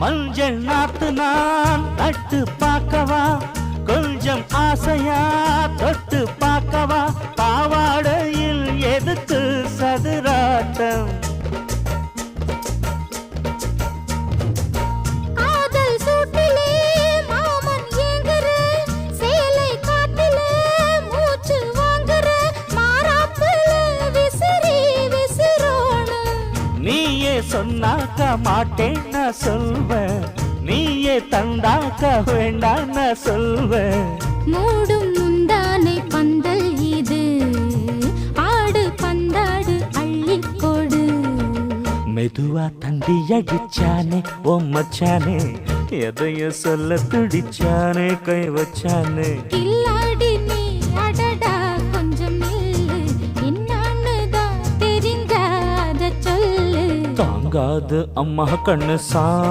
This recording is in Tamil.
மஞ்சள் நாத்து நான் நட்டு பார்க்கவா, கொஞ்சம் ஆசையா தொட்டு பார்க்கவா, பாவாடையில் எதுக்கு சதுராட்டம்? நீயே சொன்னாக்க மாட்டேன் நான் சொல்வேன், நீயே தந்தாக்க வேண்டாம் நான் சொல்வேன். மூடும் முந்தானை பந்தல் இது, ஆடு பந்தாடு அள்ளிக்கொடு. மெதுவா தண்டி அடிச்சானே ஓ மச்சானே, எதைய சொல்ல துடிச்சானே கை வச்சானே. கில்லாடி நீ அடடா கொஞ்சம் நில்லு, என்னான்னு தான் தெரிஞ்சாத சொல்லு. தாங்காது அம்மா கண்ணு சா